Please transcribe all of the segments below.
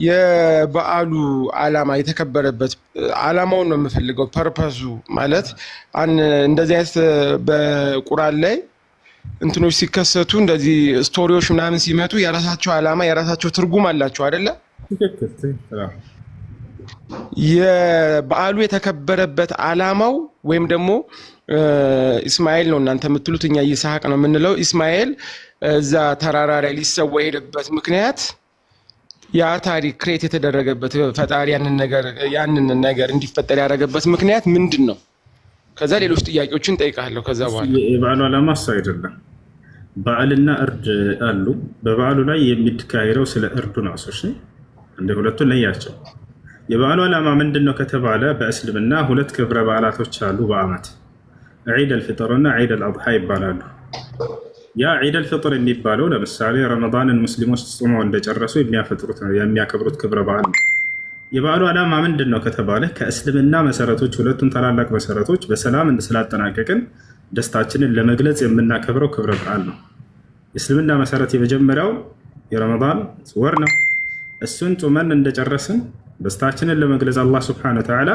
የበዓሉ ዓላማ የተከበረበት ዓላማውን ነው የምፈልገው። ፐርፐሱ ማለት እንደዚህ አይነት በቁርአን ላይ እንትኖች ሲከሰቱ እንደዚህ ስቶሪዎች ምናምን ሲመጡ የራሳቸው ዓላማ የራሳቸው ትርጉም አላቸው አይደለ? የበዓሉ የተከበረበት ዓላማው ወይም ደግሞ ኢስማኤል ነው እናንተ የምትሉት፣ እኛ ይስሐቅ ነው የምንለው። ኢስማኤል እዛ ተራራ ላይ ሊሰዋ የሄደበት ምክንያት ያ ታሪክ ክሬት የተደረገበት ፈጣሪ ያንን ነገር እንዲፈጠር ያደረገበት ምክንያት ምንድን ነው? ከዛ ሌሎች ጥያቄዎችን ጠይቃለሁ። ከዛ በኋላ የበዓሉ ዓላማ እሱ አይደለም። በዓልና እርድ አሉ። በበዓሉ ላይ የሚካሄደው ስለ እርዱ ነው። እንደ ሁለቱን ለያቸው። የበዓሉ ዓላማ ምንድን ነው ከተባለ በእስልምና ሁለት ክብረ በዓላቶች አሉ በዓመት፣ ዒድ አልፍጥር እና ዒድ አልአድሓ ይባላሉ። ያ ዒድ አልፍጥር የሚባለው ለምሳሌ ረመዳንን ሙስሊሞች ጾመው እንደጨረሱ የሚያከብሩት ክብረ በዓል ነው። የበዓሉ ዓላማ ምንድን ነው ከተባለ ከእስልምና መሰረቶች ሁለቱም ታላላቅ መሰረቶች በሰላም ስላጠናቀቅን ደስታችንን ለመግለጽ የምናከብረው ክብረ በዓል ነው። የእስልምና መሰረት የመጀመሪያው የረመዳን ወር ነው። እሱን ጾመን እንደጨረስን ደስታችንን ለመግለጽ አላህ ሱብሓነሁ ወተዓላ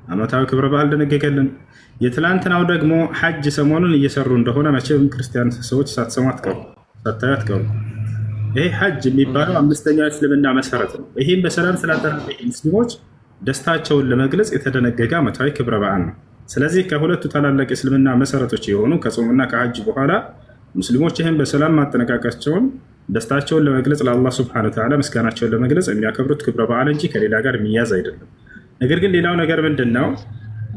ዓመታዊ ክብረ በዓል ደነገገልን። የትላንትናው ደግሞ ሐጅ ሰሞኑን እየሰሩ እንደሆነ መቼም ክርስቲያን ሰዎች ሳትሰሙ አትቀሩ። ይሄ ሐጅ የሚባለው አምስተኛው እስልምና መሰረት ነው። ይህም በሰላም ስላጠናቀቁ ሙስሊሞች ደስታቸውን ለመግለጽ የተደነገገ ዓመታዊ ክብረ በዓል ነው። ስለዚህ ከሁለቱ ታላላቅ እስልምና መሰረቶች የሆኑ ከጾምና ከሐጅ በኋላ ሙስሊሞች ይህን በሰላም ማጠናቀቃቸውን ደስታቸውን ለመግለጽ ለአላህ ሱብሓነሁ ወተዓላ ምስጋናቸውን ለመግለጽ የሚያከብሩት ክብረ በዓል እንጂ ከሌላ ጋር የሚያዝ አይደለም። ነገር ግን ሌላው ነገር ምንድን ነው?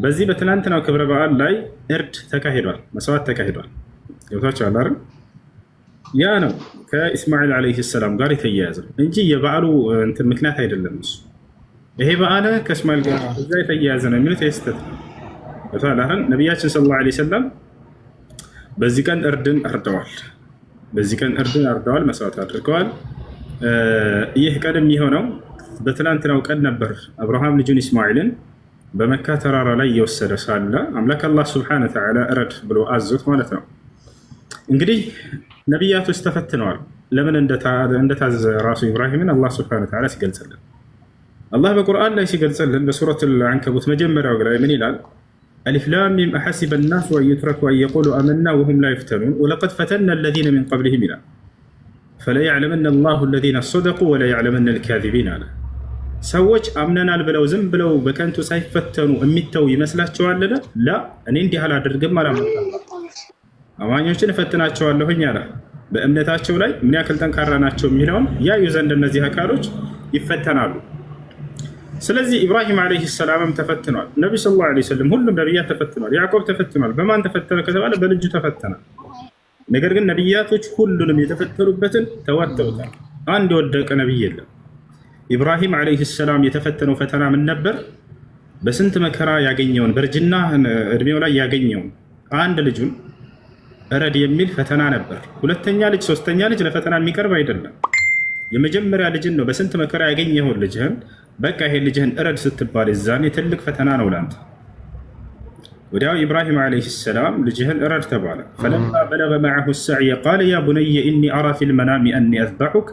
በዚህ በትናንትናው ክብረ በዓል ላይ እርድ ተካሂዷል፣ መስዋዕት ተካሂዷል። ገብቷችኋል አይደል? ያ ነው ከኢስማኤል ዓለይሂ ሰላም ጋር የተያያዘ እንጂ የበዓሉ እንትን ምክንያት አይደለም። እሱ ይሄ በዓል ከእስማኤል ጋር እዛ የተያያዘ ነው የሚሉት የስተት ገብቷችኋል። ነቢያችን ሰለላሁ ዐለይሂ ወሰለም በዚህ ቀን እርድን አርደዋል፣ መስዋዕት አድርገዋል። ይህ ቀን የሚሆነው በትናንትናው ቀን ነበር። አብርሃም ልጁን ኢስማኤልን በመካ ተራራ ላይ እየወሰደ ሳለ አምላክ አላህ ሱብሓነሁ ወተዓላ እረድ ብሎ አዞት ማለት ነው። እንግዲህ ነቢያቶች ተፈትነዋል። ለምን እንደታዘዘ ራሱ ኢብራሂምን አላህ ሱብሓነሁ ወተዓላ ሲገልጽልን፣ አላህ በቁርአን ላይ ሲገልጽልን በሱረቱል አንከቡት መጀመሪያው ላይ ምን ይላል? አሊፍ ላም ሚም አሐሲበ ናሱ አን ዩትረኩ አን የቁሉ አመና ወሁም ላ ዩፍተኑን ወለቀድ ፈተና አለዚነ ሚን ቀብሊሂም ይላል። ፈለየዕለመነ አላሁ አለዚነ ሰደቁ ወለየዕለመነ አልካዚቢን አለ። ሰዎች አምነናል ብለው ዝም ብለው በከንቱ ሳይፈተኑ የሚተው ይመስላቸዋልን? ላ እኔ እንዲህ አላደርግም አላመጣም። አማኞችን እፈትናቸዋለሁኝ አለ። በእምነታቸው ላይ ምን ያክል ጠንካራ ናቸው የሚለውን ያዩ ዘንድ እነዚህ አካሎች ይፈተናሉ። ስለዚህ ኢብራሂም ዓለይሂ ሰላምም ተፈትኗል። ነቢ ሰለላሁ ዐለይሂ ወሰለም ሁሉም ነቢያት ተፈትኗል። ያዕቆብ ተፈትኗል። በማን ተፈተነ ከተባለ በልጁ ተፈተነ። ነገር ግን ነቢያቶች ሁሉንም የተፈተኑበትን ተዋተውታል። አንድ የወደቀ ነቢይ የለም። ኢብራሂም ዓለይሂ ሰላም የተፈተነው ፈተና ምን ነበር? በስንት መከራ ያገኘውን በእርጅና እድሜው ላይ ያገኘውን አንድ ልጁን እረድ የሚል ፈተና ነበር። ሁለተኛ ልጅ፣ ሶስተኛ ልጅ ለፈተና የሚቀርብ አይደለም። የመጀመሪያ ልጅን ነው በስንት መከራ ያገኘውን ልጅህን በቃ ይሄን ልጅህን እረድ ስትባል የዛኔ ትልቅ ፈተና ነው ላንተ። ወዲያው ኢብራሂም ዓለይሂ ሰላም ልጅህን እረድ ተባለ። ፈለማ በለገ መዐሁ ሰዕየ ቃለ ያ ቡነየ ኢኒ አራ ፊል መናሚ አኒ አዝበሑክ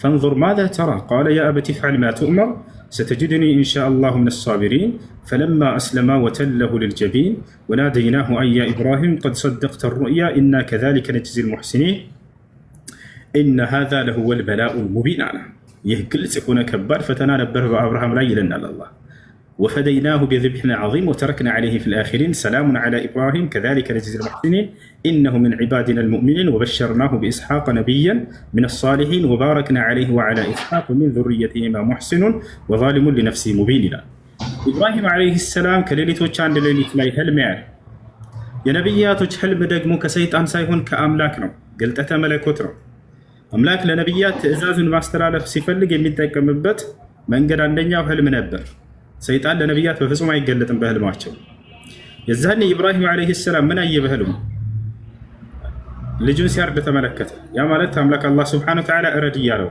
ፈንዙር ማዛ ተራ ቃለ ያ አበቲ ፍዐል ማ ቱእመር ስተጅድኒ ኢንሻአ ላሁ ሚነ ሳቢሪን ፈለማ አስለማ ወተለሁ ልልጀቢን ወናደይናሁ አን ያ ኢብራሂም ቀድ ሰደቅተ ሩእያ ኢና ከዛሊከ ነጅዚ ልሙሕሲኒን ኢነ ሃዛ ለሁወል በላኡል ሙቢን አለ። ይህ ግልጽ የሆነ ከባድ ፈተና ነበር በአብርሃም ላይ ይለናል አላህ። ወፈደይናሁ ቢዝብሕን ዐዚም ወተረክና ዐለይሂ ፊል አኺሪን ሰላሙን ዐላ ኢብራሂም ከዛሊከ ነጅዚል ሙሕሲኒን ኢነሁ ሚን ዒባዲና አልሙእሚኒን ወበሸርናሁ ቢኢስሐቅ ነቢያን ሚነ ሳሊሒን ወባረክና ዐለይሂ ወዐላ ኢስሐቅ ወሚን ዙርየቲሂማ ሙሕሲኑን ወዛሊሙን ሊነፍሲሂ ሙቢን ይላል። ኢብራሂም ዓለይሂ ሰላም ከሌሊቶች አንድ ሌሊት ላይ ህልም ያያል። የነቢያቶች ህልም ደግሞ ከሰይጣን ሳይሆን ከአምላክ ነው፣ ግልጠተ መለኮት ነው። አምላክ ለነቢያት ትዕዛዙን ማስተላለፍ ሲፈልግ የሚጠቀምበት መንገድ አንደኛው ህልም ነበር። ሰይጣን ለነቢያት በፍጹም አይገለጥም በህልማቸው። የዛኔ ኢብራሂም ዓለይሂ ሰላም ምን አየ በህልሙ? ልጁን ሲያርድ ተመለከተ። ያ ማለት አምላክ አላህ ሱብሓነሁ ወተዓላ እረድ እያለው፣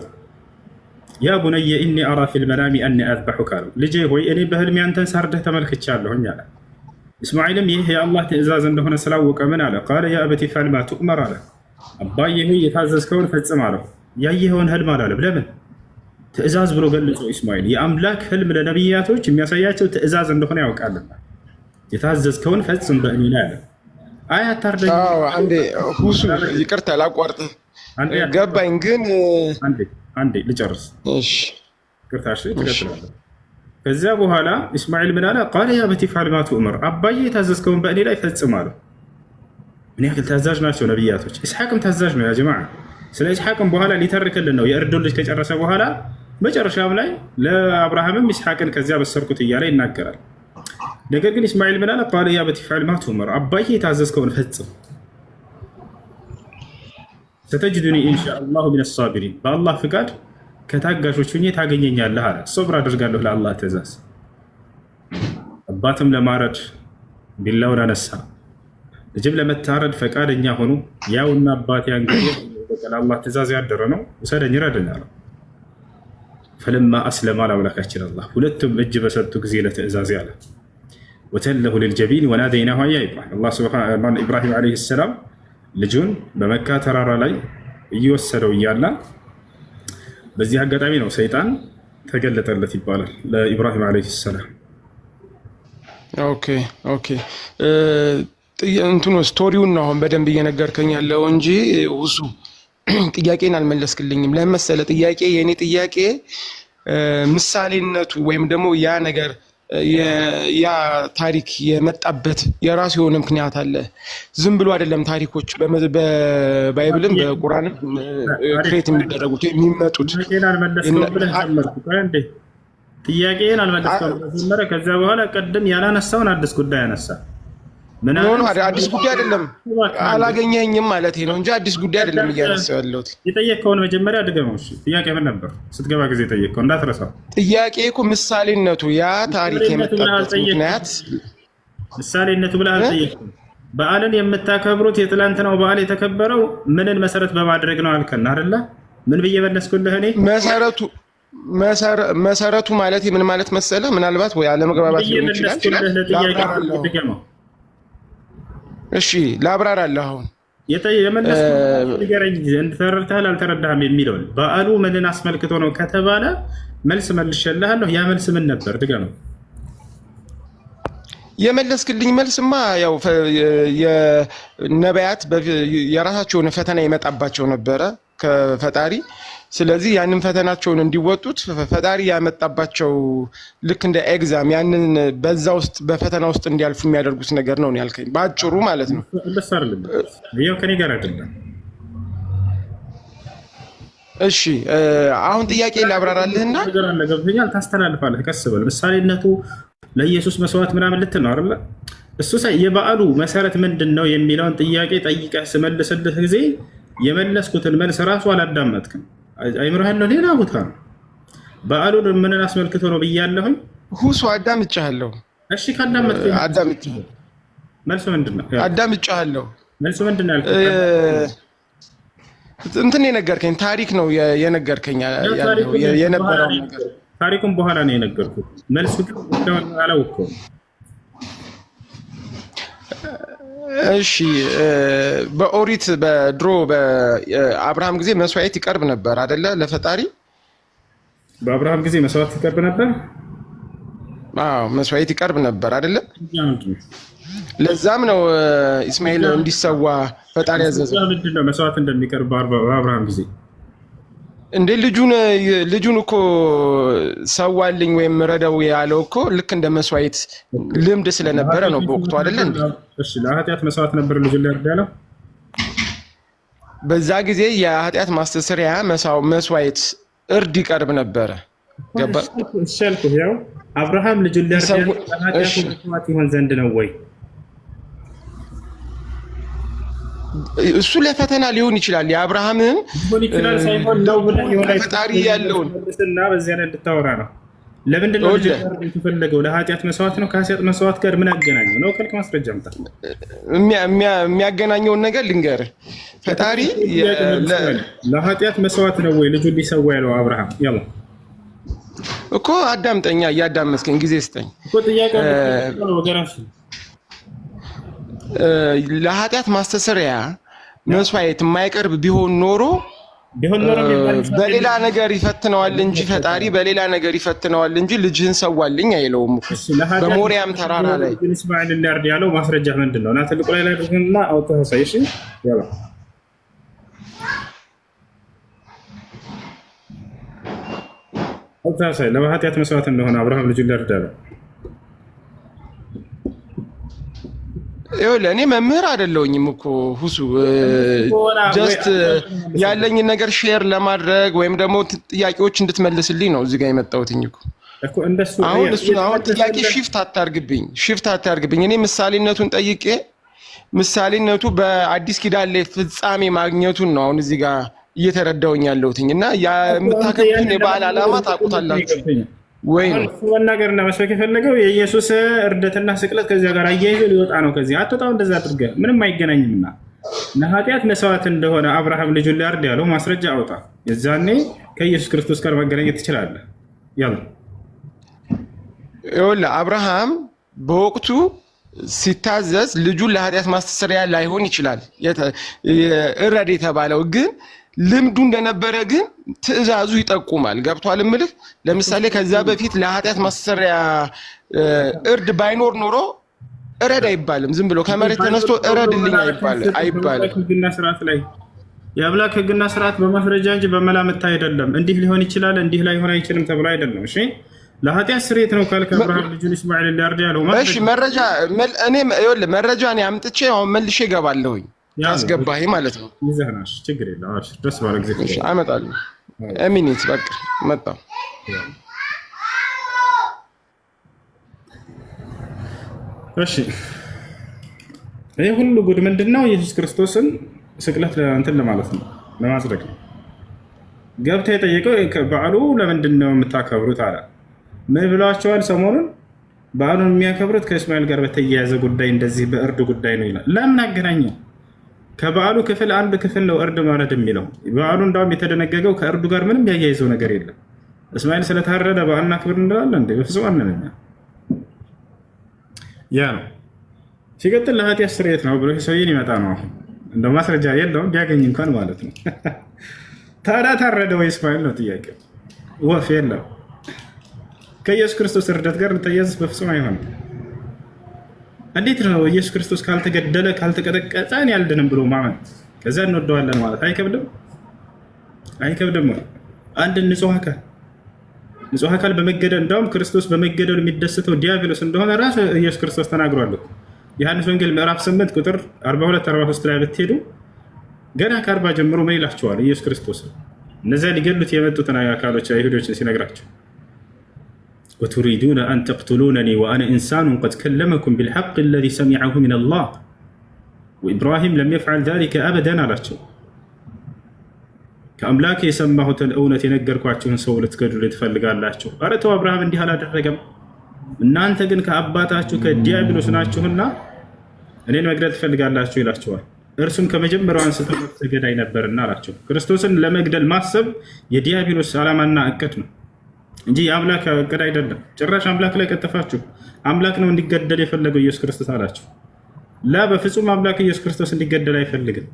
ያ ቡነየ ኢኒ አራ ፊል መናሚ አኒ አዝበሑክ አለው። ልጄ ሆይ እኔ በህልሜ አንተን ሳርደህ ተመልክቻለሁኝ አለ። እስማኤልም ይህ የአላህ ትዕዛዝ እንደሆነ ስላወቀ ምን አለ? ቃለ ያ አበቲ ፍዐል ማ ቱእመር አለ። አባዬ ሆይ የታዘዝከውን ፈጽም አለው። ያየኸውን ህልም አላለም። ለምን? ትእዛዝ ብሎ ገልጾ ኢስማኤል የአምላክ ህልም ለነቢያቶች የሚያሳያቸው ትእዛዝ እንደሆነ ያውቃልና የታዘዝከውን ፈጽም በእኔ ላይ አለ። አይ አታርደኝ። አንዴ ሁሱ ይቅርታ ላቋርጥ፣ ገባኝ ግን አንዴ ልጨርስ። እሺ ይቅርታ። እሺ ትቀጥላለህ። ከዚያ በኋላ ኢስማኤል ምን አለ? ቃለ ያ አበቲ ፍዐል ማ ቱእመር፣ አባዬ የታዘዝከውን በእኔ ላይ ፈጽም አለ። ምን ያክል ታዛዥ ናቸው ነቢያቶች። ኢስሐቅም ታዛዥ ነው ያ ጀማዓ። ስለ ኢስሐቅም በኋላ ሊተርክልን ነው የእርዱን ልጅ ከጨረሰ በኋላ መጨረሻም ላይ ለአብርሃምም ኢስሐቅን ከዚያ በሰርኩት እያለ ይናገራል። ነገር ግን ኢስማኤል ምን አለ? ቃለ ያ አበቲ ፍዐል ማ ቱእመር፣ አባዬ የታዘዝከውን ፈጽም፣ ሰተጅዱኒ ኢንሻአላሁ ሚነ ሳቢሪን፣ በአላህ ፍቃድ ከታጋሾች ሆኜ ታገኘኛለህ አለ። ሶብር አድርጋለሁ ለአላህ ትእዛዝ። አባትም ለማረድ ቢላውን አነሳ፣ ልጅም ለመታረድ ፈቃደኛ ሆኑ። ያውና አባቴ አንገ ለአላህ ትእዛዝ ያደረ ነው፣ ውሰደኝ ረደኝ አለው። ፈለማ አስለማ ለአምላካችን አላህ ሁለቱም እጅ በሰጡ ጊዜ ለትእዛዝ ያለ ወተለሁ ልልጀቢን ወናደይናሁ ያ ኢብራሂም ዓለይሂ ሰላም ልጁን በመካ ተራራ ላይ እየወሰደው እያለ በዚህ አጋጣሚ ነው ሰይጣን ተገለጠለት ይባላል ለኢብራሂም ዓለይሂ ሰላም። ኦኬ እንትኑ ስቶሪውን ነው አሁን በደንብ እየነገርከኝ ያለው እንጂ ውሱ ጥያቄን አልመለስክልኝም። ለመሰለ ጥያቄ የኔ ጥያቄ ምሳሌነቱ ወይም ደግሞ ያ ነገር ያ ታሪክ የመጣበት የራሱ የሆነ ምክንያት አለ። ዝም ብሎ አይደለም ታሪኮች በባይብልም በቁርአንም ክሬት የሚደረጉት የሚመጡት። ጥያቄን አልመለስኩም። ከዚያ በኋላ ቀደም ያላነሳውን አዲስ ጉዳይ አነሳ። ምን አዲስ ጉዳይ አይደለም፣ አላገኘኝም ማለት ነው እንጂ አዲስ ጉዳይ አይደለም እያነሳው ያለሁት። የጠየቅከውን መጀመሪያ ድገመው። እሺ ጥያቄ ምን ነበር? ስትገባ ጊዜ ጠየቅከው እንዳትረሳው። ጥያቄ እኮ ምሳሌነቱ ያ ታሪክ የመጣበት ምክንያት ምሳሌነቱ ብለህ አልጠየቅኩም። በዓልን የምታከብሩት የትላንትናው በዓል የተከበረው ምንን መሰረት በማድረግ ነው አልከን አይደለ? ምን ብዬ መለስኩልህ እኔ? መሰረቱ ማለት ምን ማለት መሰለህ? ምናልባት ወይ አለመግባባት ሊሆን ይችላል። እሺ ላብራራለህ። አሁን የመለስኩልህ ተረድተሃል አልተረዳህም የሚለውን በዓሉ ምንን አስመልክቶ ነው ከተባለ መልስ መልሼልሃለሁ። ያ መልስ ምን ነበር? ድገመው። የመለስክልኝ መልስማ ያው የነቢያት የራሳቸውን ፈተና ይመጣባቸው ነበረ ከፈጣሪ። ስለዚህ ያንን ፈተናቸውን እንዲወጡት ፈጣሪ ያመጣባቸው ልክ እንደ ኤግዛም ያንን በዛ ውስጥ በፈተና ውስጥ እንዲያልፉ የሚያደርጉት ነገር ነው ያልከኝ በአጭሩ ማለት ነው። ያው ከኔ ጋር አይደለም። እሺ አሁን ጥያቄ ላብራራልህና ነገር አለ ገብቶኛል። ታስተላልፋለህ። ቀስ በል። ምሳሌነቱ ለኢየሱስ መስዋዕት ምናምን ልትል ነው አይደለ? እሱ የበዓሉ መሰረት ምንድን ነው የሚለውን ጥያቄ ጠይቀህ ስመልስልህ ጊዜ የመለስኩትን መልስ ራሱ አላዳመጥክም። አይምርሃን ነው ሌላ ቦታ ነው። በዓሉን ምንን አስመልክቶ ነው ብያለሁኝ። ሁሱ አዳምጫለሁ። እሺ ካዳመጥከኝ አዳምጫለሁ። መልሱ ምንድን ነው? አዳምጫለሁ። መልሱ ምንድን ነው ያልከኝ? እንትን የነገርከኝ ታሪክ ነው የነገርከኝ ያለው የነበረው ነገር። ታሪኩን በኋላ ነው የነገርኩት። መልሱ ግን አላወቅሁም። እሺ በኦሪት በድሮ በአብርሃም ጊዜ መስዋዕት ይቀርብ ነበር አይደለ? ለፈጣሪ በአብርሃም ጊዜ መስዋዕት ይቀርብ ነበር። አዎ መስዋዕት ይቀርብ ነበር አይደለ? ለዛም ነው ኢስማኤል እንዲሰዋ ፈጣሪ ያዘዘው። ምንድን ነው መስዋዕት እንደሚቀርብ በአብርሃም ጊዜ? እንዴ ልጁን እኮ ሰዋልኝ ወይም ረደው ያለው እኮ ልክ እንደ መስዋዕት ልምድ ስለነበረ ነው በወቅቱ አይደለ እንዴ? እሺ ለኃጢአት መስዋዕት ነበር ልጁን ሊያርድ ያለው። በዛ ጊዜ የኃጢአት ማስተስሪያ መስዋዕት እርድ ይቀርብ ነበረ። ገባ? እሺ አልኩህ። ያው አብርሃም ልጁን ሊያርድ ያለው ለኃጢአቱ መስዋዕት ይሆን ዘንድ ነው ወይ? እሱ ለፈተና ሊሆን ይችላል። የአብርሃምም ፈጣሪ ያለውን እና በዚያ ላይ እንድታወራ ነው። ለምንድን ነው የተፈለገው? ለኃጢአት መስዋዕት ነው። ከኃጢአት መስዋዕት ጋር ምን ያገናኘው ነው? ከልክ ማስረጃ አምጣ። የሚያገናኘውን ነገር ልንገርህ። ፈጣሪ ለኃጢአት መስዋዕት ነው ወይ ልጁን ሊሰዋ ያለው አብርሃም? ያው እኮ አዳምጠኛ፣ እያዳመጥከኝ ጊዜ ስጠኝ እኮ ጥያቄ ነው ወገራሽ። ለኃጢአት ማስተሰሪያ መስዋዕት የማይቀርብ ቢሆን ኖሮ ቢሆን ኖሮ በሌላ ነገር ይፈትነዋል እንጂ ፈጣሪ በሌላ ነገር ይፈትነዋል እንጂ ልጅህን ሰዋልኝ አይለውም እኮ። በሞሪያም ተራራ ላይ እስማኤል ሊያርድ ያለው ማስረጃ ምንድን ነው? እና ትልቁ ላይ አድርግና አውጥተህ ሳይ። እሺ ያው አውጥተህ ሳይ ለኃጢአት መስዋዕት እንደሆነ አብርሃም ልጁን ሊያርድ ያለው። ይኸውልህ እኔ መምህር አይደለሁኝም እኮ ሁሱ ጀስት ያለኝን ነገር ሼር ለማድረግ ወይም ደግሞ ጥያቄዎች እንድትመልስልኝ ነው እዚህ ጋር የመጣሁትኝ እኮ። አሁን ጥያቄ ሽፍት አታርግብኝ። እኔ ምሳሌነቱን ጠይቄ ምሳሌነቱ በአዲስ ኪዳን ላይ ፍጻሜ ማግኘቱን ነው አሁን እዚህ ጋር እየተረዳሁኝ ያለሁትኝ እና የምታከብሩትን የበዓል ዓላማ ታውቁታላችሁ ወይ ነው መናገርና መስበክ የፈለገው የኢየሱስ እርደትና ስቅለት ከዚያ ጋር አያይዞ ሊወጣ ነው። ከዚህ አትወጣው እንደዛ አድርገህ ምንም አይገናኝምና ለኃጢአት መስዋዕት እንደሆነ አብርሃም ልጁን ሊያርድ ያለው ማስረጃ አውጣ። የዛኔ ከኢየሱስ ክርስቶስ ጋር መገናኘት ትችላለህ። ያለው ይኸውልህ አብርሃም በወቅቱ ሲታዘዝ ልጁን ለኃጢአት ማስተሰሪያ ላይሆን ይችላል እረድ የተባለው ግን ልምዱ እንደነበረ ግን ትእዛዙ ይጠቁማል። ገብቷል እምልህ። ለምሳሌ ከዛ በፊት ለኃጢአት ማስተሰሪያ እርድ ባይኖር ኖሮ እረድ አይባልም። ዝም ብሎ ከመሬት ተነስቶ እረድልኝ አይባልም። ህግና ስርዓት ላይ የአምላክ ህግና ስርዓት በማስረጃ እንጂ በመላምት አይደለም። እንዲህ ሊሆን ይችላል እንዲህ ላይሆን አይችልም ተብሎ አይደለም። እሺ ለኃጢአት ስርየት ነው ካልክ አብርሃም ልጁን እስማኤል ሊያርድ ያለው ማለት እሺ መረጃ እኔ አምጥቼ አሁን መልሼ እገባለሁኝ ያስገባህ ማለት ነው። ይዘህናሽ ችግር የለም። አሽ ደስ ባለ ጊዜ አመጣለሁ። ሚኒት በቃ መጣሁ። እሺ ይሄ ሁሉ ጉድ ምንድነው? ኢየሱስ ክርስቶስን ስቅለት እንትን ለማለት ነው፣ ለማጽደቅ ነው። ገብታ የጠየቀው በዓሉ ለምንድን ነው የምታከብሩት አለ። ምን ብለዋቸዋል? ሰሞኑን በዓሉን የሚያከብሩት ከእስማኤል ጋር በተያያዘ ጉዳይ እንደዚህ በእርድ ጉዳይ ነው ይላል። ለምን አገናኘው? ከበዓሉ ክፍል አንድ ክፍል ነው እርድ ማለት የሚለው። በዓሉ እንዳውም የተደነገገው ከእርዱ ጋር ምንም ያያይዘው ነገር የለም። እስማኤል ስለታረደ በዓልና ክብር እንላለን እንዴ? በፍጹም አንልም። ያ ነው። ሲቀጥል ለኃጢአት ስርየት ነው ብሎ ሰውዬን ይመጣ ነው። አሁን እንደ ማስረጃ የለውም ቢያገኝ እንኳን ማለት ነው። ታዲያ ታረደ ወይ እስማኤል ነው ጥያቄ። ወፍ የለም። ከኢየሱስ ክርስቶስ እርደት ጋር ልጠያዝ በፍጹም አይሆንም። እንዴት ነው ኢየሱስ ክርስቶስ ካልተገደለ ካልተቀጠቀጠ እኔ አልድንም ብሎ ማመን? ከዛ እንወደዋለን ማለት አይከብድም? አይከብድም። አንድ ንጹህ አካል በመገደል እንዳውም ክርስቶስ በመገደሉ የሚደሰተው ዲያብሎስ እንደሆነ ራሱ ኢየሱስ ክርስቶስ ተናግሯል። ዮሐንስ ወንጌል ምዕራፍ 8 ቁጥር 42-43 ላይ ብትሄዱ ገና ከ40 ጀምሮ ምን ይላቸዋል ኢየሱስ ክርስቶስ እነዚያ ሊገሉት የመጡትን አካሎች አይሁዶችን ሲነግራቸው وتريدون أن تقتلونني وأنا إنسان قد كلمكم بالحق الذي سمعه من الله وإبراهيم لم يفعل ذلك أبدا አላቸው። ከአምላክ የሰማሁትን እውነት የነገርኳችሁን ሰው ልትገድሉ ትፈልጋላችሁ? ኧረ ተው አብርሃም እንዲህ አላደረገም። እናንተ ግን ከአባታችሁ ከዲያብሎስ ናችሁና እኔን መግደል ትፈልጋላችሁ ይላቸዋል። እርሱም ከመጀመሪያው አንስቶ ገዳይ ነበርና አላቸው። ክርስቶስን ለመግደል ማሰብ የዲያብሎስ ዓላማና እቅድ ነው እንጂ የአምላክ እቅድ አይደለም። ጭራሽ አምላክ ላይ ቀጠፋችሁ። አምላክ ነው እንዲገደል የፈለገው ኢየሱስ ክርስቶስ አላቸው። ላ በፍጹም አምላክ ኢየሱስ ክርስቶስ እንዲገደል አይፈልግም።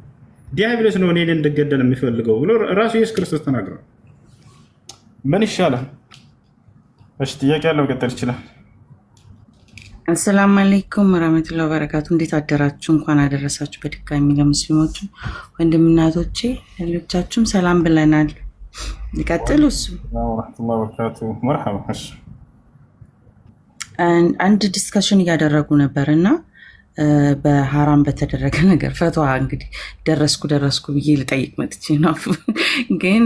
ዲያብሎስ ነው እኔን እንድገደል የሚፈልገው ብሎ ራሱ ኢየሱስ ክርስቶስ ተናግሯል። ምን ይሻላል? እሺ ጥያቄ ያለው ቀጥል ይችላል። አሰላሙ አለይኩም ወራህመቱላሂ ወበረካቱ። እንዴት አደራችሁ? እንኳን አደረሳችሁ በድጋሚ ለሙስሊሞቹ ወንድምና እህቶቼ ሌሎቻችሁም ሰላም ብለናል። ይቀጥሉ። እሱ ወራህመቱላሂ ወበረካቱ መርሐባ። እሺ አንድ ዲስከሽን እያደረጉ ነበርና በሐራም በተደረገ ነገር ፈትዋ እንግዲህ ደረስኩ ብዬ ልጠይቅ መጥቼ ነው። ግን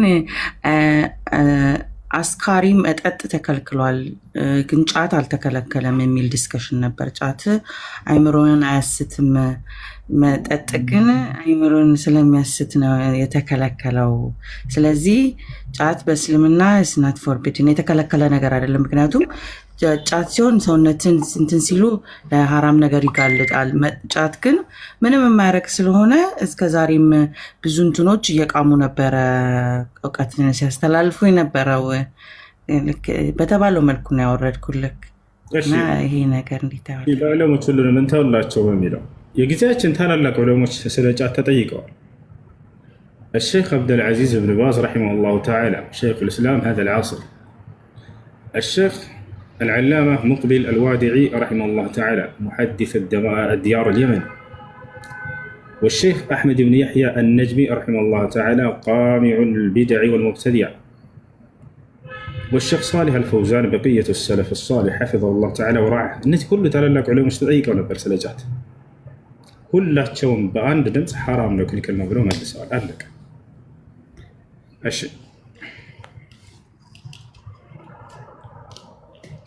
አስካሪ መጠጥ ተከልክሏል፣ ግን ጫት አልተከለከለም የሚል ዲስከሽን ነበር። ጫት አይምሮን አያስትም፣ መጠጥ ግን አይምሮን ስለሚያስት ነው የተከለከለው። ስለዚህ ጫት በእስልምና ስናት ፎርቢድን የተከለከለ ነገር አይደለም። ምክንያቱም ጫት ሲሆን ሰውነትን እንትን ሲሉ ለሐራም ነገር ይጋልጣል። ጫት ግን ምንም የማያረግ ስለሆነ እስከዛሬም ብዙ እንትኖች እየቃሙ ነበረ እውቀትን ሲያስተላልፉ የነበረው። በተባለው መልኩ ነው ያወረድኩልክ እና ይሄ ነገር እንዴት ዑለሞች ሁሉንም እንተውላቸው በሚለው የጊዜያችን ታላላቅ ዑለሞች ስለ ጫት ተጠይቀዋል። الشيخ عبد العزيز بن باز رحمه الله تعالى شيخ الإسلام هذا العصر، الشيخ العلامة مقبل الوادعي رحمه الله تعالى محدث الديار اليمن، والشيخ أحمد بن يحيى النجمي رحمه الله تعالى قامع البدع والمبتدع، والشيخ صالح الفوزان بقية السلف الصالح حفظه الله تعالى ورعاه. እነዚህ ሁሉ ታላላቅ ዑለሞች ተጠይቀው ነበር ስለ ጫት። ሁላቸውም በአንድ ድምፅ ሐራም ነው ክልክል ነው ብለው መልሰዋል። አለቀ። እሺ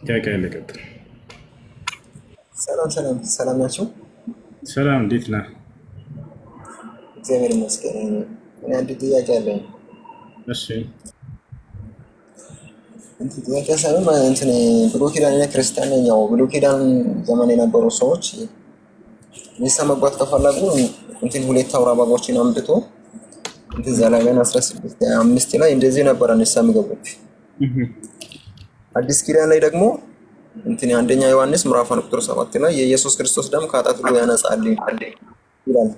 ያቀለቀጥ ሰላም ናቸው። ሰላም እንዴት ነህ? እግዚአብሔር ይመስገን። እኔ አንድ ጥያቄ አለኝ። እሺ ጥያቄ ሳይሆን እንትን ብሉይ ኪዳን እና ክርስቲያን ነኝ። ያው ብሉይ ኪዳን ዘመን የነበሩ ሰዎች ንስሐ መግባት ከፈለጉ እንትን ሁለት አውራ በጎችን አምጥቶ እንትን ዘሌዋውያን 16:5 ላይ እንደዚህ ነበር ንስሐ የሚገቡት። አዲስ ኪዳን ላይ ደግሞ እንትን አንደኛ ዮሐንስ ምዕራፍ 1 ቁጥር 7 ላይ የኢየሱስ ክርስቶስ ደም ከኃጢአት ሁሉ ያነጻል ይላል።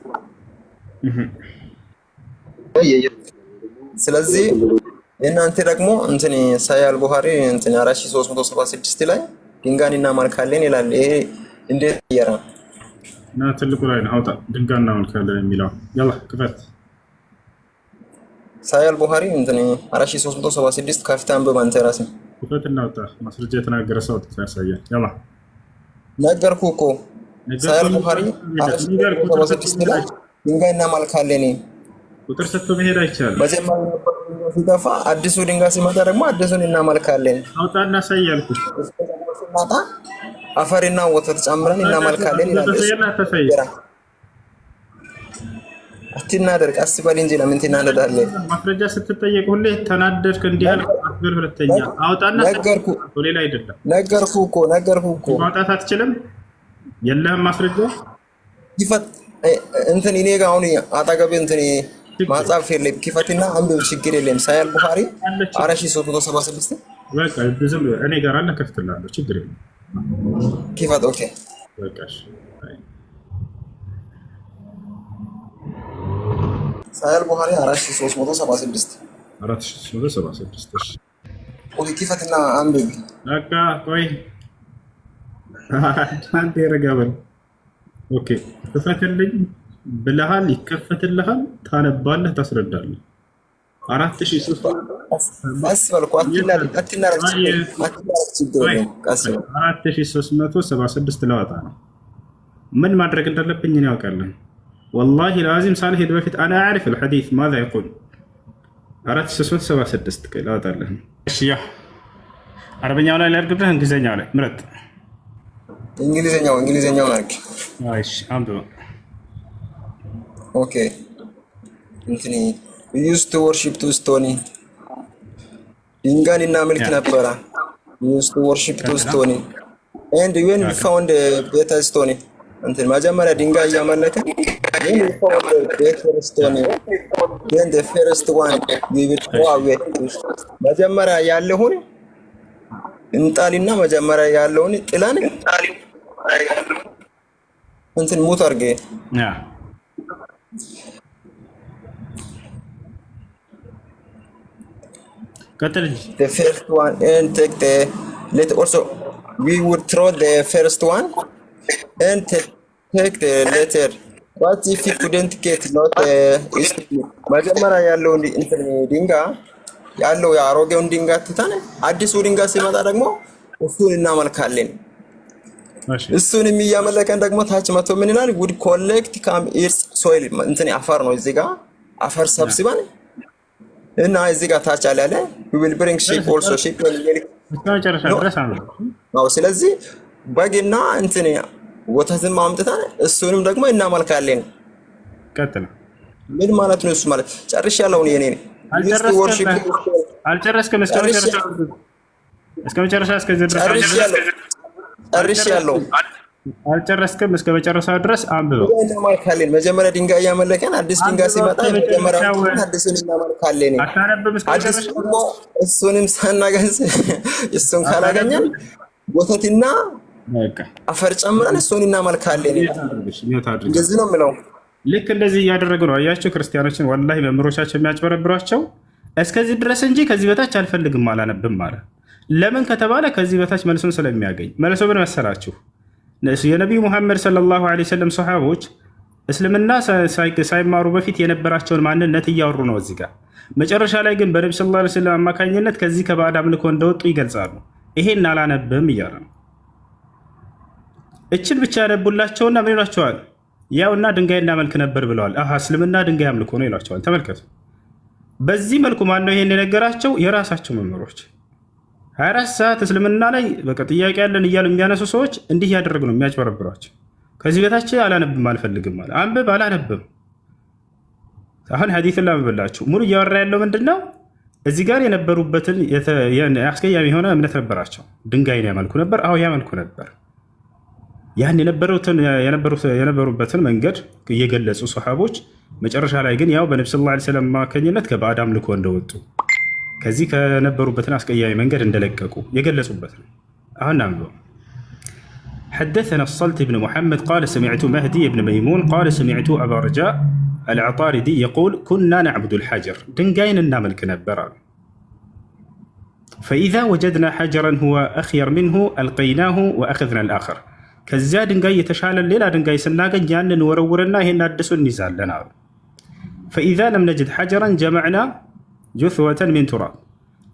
ስለዚህ እናንተ ደግሞ እንትን ሳያል ቡኻሪ እንትን 4376 ላይ ድንጋይን እናመልካለን ይላል። ይሄ እንዴት ይያራ እና ትልቁ ላይ ነው አውጣ ድንጋይን እናመልካለን የሚለው ያላ ክፈት። ሳያል ቡኻሪ እንትን 4376 ከፍታን በማንተ ራስህ ክፈት እና አውጣ ማስረጃ የተናገረ ሰው ያሳያል። ያላ ነገርኩ እኮ ሳያል ቡኻሪ 4376 ላይ ድንጋይን እናመልካለን ቁጥር ሰጥቶ መሄድ አይቻልም። መጀመሪያ ሲጠፋ አዲሱ ድንጋይ ሲመጣ ደግሞ አዲሱን እናመልካለን። አውጣና ሳያልኩ ሲመጣ አፈርና ወተት ጨምረን እናመልካለን ይላል። አትናደር፣ ቀስ በል እንጂ ለምን ትናደዳለህ? ማስረጃ ስትጠየቅ ሁሌ ተናደድክ እንዲህ አልክ አትበል። ሁለተኛ አውጣና ነገርኩ ሌላ አይደለም። ነገርኩ እኮ ማውጣት አትችልም። የለህም ማስረጃ ይፈት እንትን እኔ ጋር አሁን አጠገቤ እንትን ማጻፍ የለም። ክፈትና አንብብ፣ ችግር የለም። ሳያል ቡኻሪ 4376 በቃ ዝም እኔ ጋር አለ ከፍትላለሁ፣ ችግር የለም። ክፈት። ኦኬ በቃ እሺ። ሳያል ቡኻሪ 4376 4376 እሺ። ኦኬ ክፈትና አንብብ። በቃ ቆይ አንተ ረጋበል። ኦኬ ክፈትልኝ ብለሃል፣ ይከፈትልሃል፣ ታነባለህ፣ ታስረዳለህ። 4376 ለዋጣ ነው። ምን ማድረግ እንዳለብኝ እኔ ያውቃለሁ። والله لازم صالح ሄድ በፊት انا اعرف الحديث ماذا يقول 4376 ለዋጣለህ። እሺ ያ አረበኛው ላይ ላድርግልህ እንግሊዘኛው ላይ ምረጥ። እንግሊዘኛው አድርግ። እሺ አንብበ Okay. Anthony, we used to worship to stone. ድንጋይን እናመልክ ነበረ። We used to worship to stone. And when we found a better stone, እንትን መጀመሪያ ድንጋይ እያመለክን when we found a better stone, then the first one we will throw away. መጀመሪያ ያለውን እንጣልና መጀመሪያ ያለውን ጥላን እንትን ሙት አድርጌ the first one and take the let also we would throw the first one and take the letter. What if you couldn't get not መጀመሪያ ያለው እንትን ድንጋይ ያለው ያሮጌውን ድንጋይ ትተን አዲሱ ድንጋይ ሲመጣ ደግሞ እሱን እናመልካለን። እሱን የሚያመለከን ደግሞ ታች መቶ ምን ይላል? would collect come earth soil እንትን አፈር ነው። እዚህ ጋር አፈር ሰብስበን እና እዚህ ጋር ታች አለ we will bring sheep also sheep ነው። ስለዚህ በግና እንትን ወተትን ማምጥተን እሱንም ደግሞ እናመልካለን። ቀጥል። ምን ማለት ነው? እሱ ማለት ጨርሻለሁ። እኔ አልጨረስክም። እስከ መጨረሻ እስከዚህ ድረስ ጨርሻለሁ። አልጨረስክም። እስከ መጨረሻው ድረስ አንብበው። እናመልካለን። መጀመሪያ ድንጋይ እያመለከን አዲስ ድንጋይ ሲመጣ መጀመሪያ አዲስን እናመልካለን። አዲስ ደግሞ እሱንም ሳናገኝ እሱን ካላገኘን ወተትና አፈር ጨምረን እሱን እናመልካለን። እንደዚህ ነው የምለው። ልክ እንደዚህ እያደረጉ ነው። አያቸው ክርስቲያኖችን ወላሂ መምህሮቻቸው የሚያጭበረብሯቸው እስከዚህ ድረስ እንጂ ከዚህ በታች አልፈልግም አላነብም አለ። ለምን ከተባለ ከዚህ በታች መልሱን ስለሚያገኝ። መልሶ ምን መሰላችሁ? የነቢዩ ሙሐመድ ሰለላሁ ዐለይሂ ወሰለም ሰሃቦች እስልምና ሳይማሩ በፊት የነበራቸውን ማንነት እያወሩ ነው እዚህ ጋር። መጨረሻ ላይ ግን በነቢ ሰለላሁ ዐለይሂ ወሰለም አማካኝነት ከዚህ ከባዕድ አምልኮ እንደወጡ ይገልጻሉ። ይሄን አላነብም እያለ ነው። እችን ብቻ ያነቡላቸውና ምን ይሏቸዋል? ያውና ድንጋይ እናመልክ ነበር ብለዋል። እስልምና ድንጋይ አምልኮ ነው ይሏቸዋል። ተመልከቱ። በዚህ መልኩ ማነው ይሄን የነገራቸው? የራሳቸው መምህሮች 24 ሰዓት እስልምና ላይ በቃ ጥያቄ ያለን እያሉ የሚያነሱ ሰዎች እንዲህ ያደረጉ ነው የሚያጭበረብሯቸው። ከዚህ በታች አላነብም አልፈልግም ማለት አንብብ አላነብም። አሁን ሐዲስን ላምብላችሁ። ሙሉ እያወራ ያለው ምንድን ነው? እዚህ ጋር የነበሩበትን አስቀያሚ የሆነ እምነት ነበራቸው። ድንጋይን ያመልኩ ነበር። አዎ ያመልኩ ነበር። ያን የነበሩበትን መንገድ እየገለጹ ሰሃቦች መጨረሻ ላይ ግን ያው በነብዩ ሰለላሁ ዐለይሂ ወሰለም አማካኝነት ከባዕድ አምልኮ እንደወጡ ከዚህ ከነበሩበትን አስቀያሚ መንገድ እንደለቀቁ የገለጹበት ነው። አሁን አንብበው። حدثنا الصلت بن محمد قال سمعت مهدي بن ميمون قال سمعت أبا رجاء العطاردي يقول كنا نعبد الحجر دنجاين نملك نبرا فإذا وجدنا حجرا هو أخير منه ألقيناه وأخذنا الآخر كزا دنجاي يتشال الليلة دنجاي سناقا جان نورورنا هنا ندسو النزال لنا فإذا لم نجد حجرا جمعنا جثوة من تراب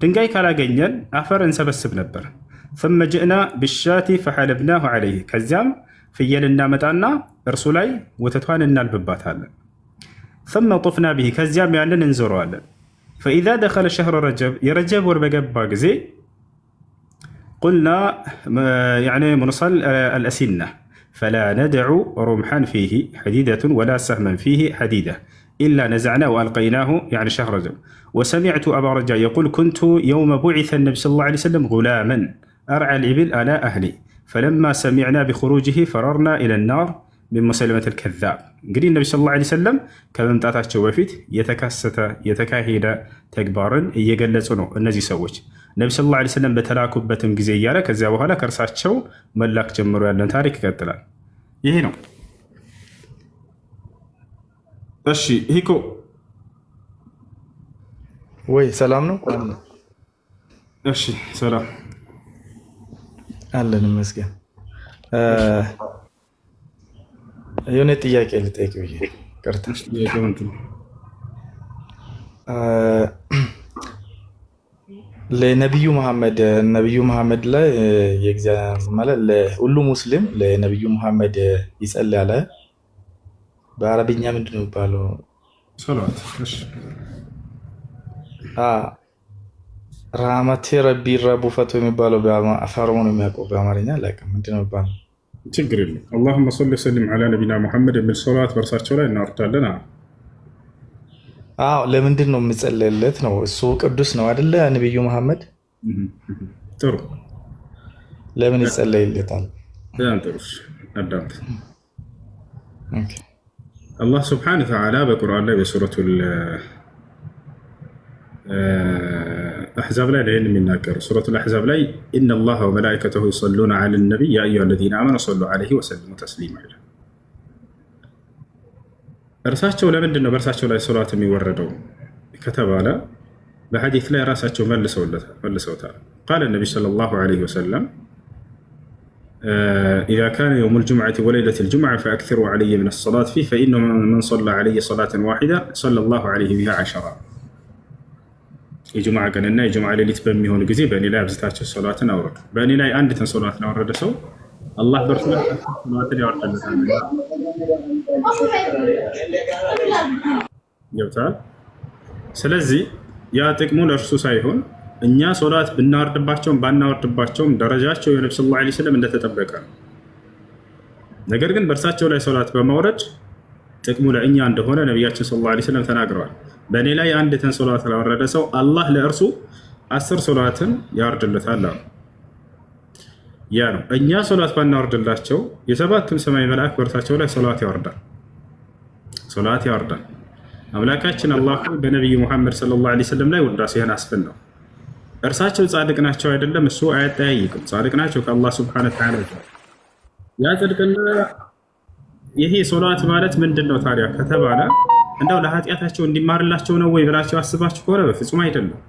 دنجاي كلا جنيا أفر انسبسب نبر ثم جئنا بالشاة فحلبناه عليه كزام فيلنا متعنا رسولاي وتتواننا الببات هذا ثم طفنا به كزام يعني ننزر هذا فإذا دخل شهر رجب يرجب وربقب زي قلنا يعني منصل الأسنة فلا ندع رمحا فيه حديدة ولا سهما فيه حديدة إلا نزعناه وألقيناه يعني شهر رجب وسمعت أبا رجاء يقول كنت يوم بعث النبي صلى الله عليه وسلم غلاما أرعى الإبل على أهلي فلما سمعنا بخروجه فررنا إلى النار من مسلمة الكذاب قرين النبي صلى الله عليه وسلم كمن تاتاቸው በፊት የተካሄደ ተግባርን እየገለጹ ነው እነዚህ ሰዎች። ነብዩ ሰለላሁ ዐለይሂ ወሰለም በተላኩበትም ጊዜ እያለ ከዚያ በኋላ ከእርሳቸው መላክ ጀምሮ ያለን ታሪክ ይቀጥላል። ይሄ ነው። እሺ ሂኮ ወይ ሰላም ነው? እሺ ሰላም አለን ይመስገን። የሆነ ጥያቄ ልጠይቅ ብዬ ቀርታ ለነብዩ መሐመድ ላይ የእግዚአብሔር ማለት ለሁሉ ሙስሊም ለነብዩ መሐመድ ይጸልያል። በአረብኛ ምንድን ነው የሚባለው? ሰላት። እሺ ራህመቴ ረቢ ረቡ ፈቶ የሚባለው በአፋርሞ ነው የሚያውቀው። በአማርኛ አላውቅም ምንድን ነው የሚባለው? ችግር የለም። አላሁመ ሰሊ ወሰሊም ዐላ ነቢና ሙሐመድ የሚል ሶላት በእርሳቸው ላይ እናወርዳለን። ለምንድን ነው የምጸለይለት ነው? እሱ ቅዱስ ነው አይደለ? ነብዩ መሐመድ ጥሩ። ለምን ይጸለይለታል? በጣም ጥሩ። አዳምጥ። አላህ ስብሓነሁ ወተዓላ በቁርአን ላይ በሱረቱል አሕዛብ ላይ ይህን የሚናገሩ ሱረቱል አሕዛብ ላይ ኢነላሀ ወመላኢከተሁ ዩሰሉነ ዐለን ነቢይ ያ አዩሀ ለዚነ አመኑ ሰሉ ዐለይሂ ወሰሊሙ ተስሊማ ይላል። እርሳቸው ለምንድን ነው በእርሳቸው ላይ ሶላት የሚወረደው ከተባለ በሐዲስ ላይ ራሳቸው መልሰውታል። ቃለ ነቢይ ሰለላሁ ዐለይሂ ወሰለም ኢዛ ካነ የውሙል ጁምዐቲ ወለይለቱል ጁምዐ ፈአክሲሩ ዐለይየ ሚነ ሶላት ፊህ ፈኢነሁ መን ሰላ ዐለይየ ሰላተን ዋሒዳ ሰለላሁ ዐለይሂ ቢሃ ዐሸራ። የጁምዓ ቀንና የጁምዓ ሌሊት በሚሆን ጊዜ በእኔ ላይ አብዝታችሁ ሶላትን አውረዱ። በእኔ ላይ አንዲትን ሶላትን ያወረደ ሰው አላህ በእርሱ ላይ ሶላትን ያወርድለታል። ገብቶሃል? ስለዚህ ያ ጥቅሙ ለእርሱ ሳይሆን እኛ ሶላት ብናወርድባቸውም ባናወርድባቸውም ደረጃቸው የነብዩ ሰለላሁ ዐለይሂ ወሰለም እንደተጠበቀ ነው። ነገር ግን በእርሳቸው ላይ ሶላት በማውረድ ጥቅሙ ለእኛ እንደሆነ ነቢያችን ሰለላሁ ዐለይሂ ወሰለም ተናግረዋል። በእኔ ላይ አንዲትን ሶላት ላወረደ ሰው አላህ ለእርሱ 10 ሶላትን ያወርድለታል። ያ ነው። እኛ ሶላት ባናወርድላቸው የሰባቱም ሰማይ መልአክ በእርሳቸው ላይ ሶላት ያወርዳል። አምላካችን አላህ በነቢዩ ሙሐመድ ሰለላሁ ዐለይሂ ወሰለም ላይ ውዳሴህን አስፍን ነው። እርሳቸው ጻድቅ ናቸው አይደለም፣ እሱ አያጠያይቅም። ጻድቅ ናቸው ከአላህ ሱብሓነሁ ወተዓላ ያ ጽድቅና ይሄ ሶላት ማለት ምንድን ነው ታዲያ ከተባለ እንደው ለኃጢአታቸው እንዲማርላቸው ነው ወይ ብላችሁ አስባችሁ ከሆነ በፍጹም አይደለም።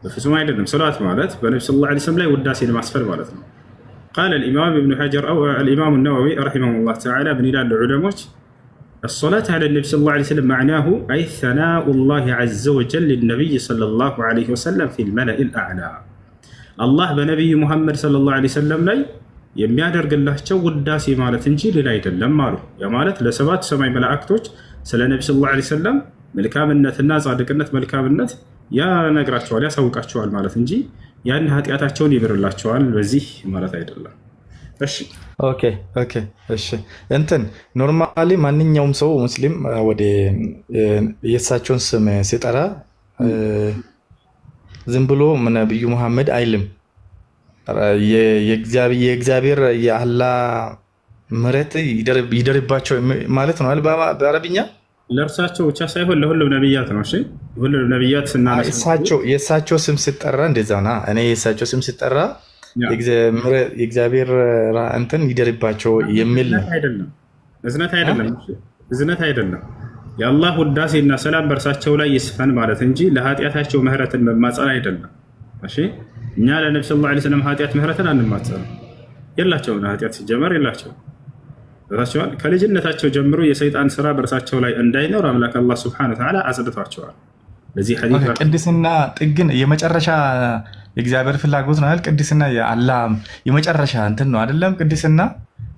በፍጹም አይደለም። ሶላት ማለት በነብዩ ሰለላሁ ዐለይሂ ወሰለም ላይ ውዳሴን ማስፈር ማለት ነው። ቃለ الإمام ابن حجر أو الإمام النووي رحمه الله تعالى من إلى العلماء الصلاة على النبي صلى الله عليه وسلم معناه أي ثناء الله عز وجل للنبي صلى الله عليه وسلم في الملأ الأعلى. الله بنبي محمد صلى الله عليه وسلم لي የሚያደርግላቸው ውዳሴ ማለት እንጂ ሌላ አይደለም አሉ። ያ ማለት ለሰባት ሰማይ መላእክቶች ስለ ነብዩ ሰለላሁ ዐለይሂ ወሰለም መልካምነትና ጻድቅነት መልካምነት ያነግራቸዋል ያሳውቃቸዋል ማለት እንጂ ያን ኃጢአታቸውን ይብርላቸዋል በዚህ ማለት አይደለም። እሺ ኦኬ እሺ እንትን ኖርማሊ ማንኛውም ሰው ሙስሊም ወደ የእሳቸውን ስም ሲጠራ ዝም ብሎ ነብዩ መሐመድ አይልም። የእግዚአብሔር የአላህ ምሕረት ይደርባቸው ማለት ነው በአረብኛ። ለእርሳቸው ብቻ ሳይሆን ለሁሉም ነብያት ነው። እሺ ሁሉም ነብያት ስናነሳቸው የእሳቸው ስም ሲጠራ እንደዛ ነው። እኔ የእሳቸው ስም ሲጠራ የእግዚአብሔር እንትን ይደርባቸው የሚል ነው። እዝነት አይደለም። የአላህ ውዳሴና ሰላም በእርሳቸው ላይ ይስፈን ማለት እንጂ ለኃጢአታቸው ምህረትን መማጸን አይደለም። እሺ እኛ ለነብዩ ሰለላሁ ዐለይሂ ወሰለም ኃጢአት ምህረትን አንማጸንም። የላቸውም ኃጢአት ሲጀመር የላቸውም። በታቸዋል ከልጅነታቸው ጀምሮ የሰይጣን ስራ በእርሳቸው ላይ እንዳይኖር አምላክ አላህ ሱብሓነሁ ወተዓላ አጽድቷቸዋል። ለዚህ ሐዲስ ቅድስና ጥግን የመጨረሻ የእግዚአብሔር ፍላጎት ነው አይደል? ቅድስና የአላህ የመጨረሻ እንትን ነው አይደለም? ቅድስና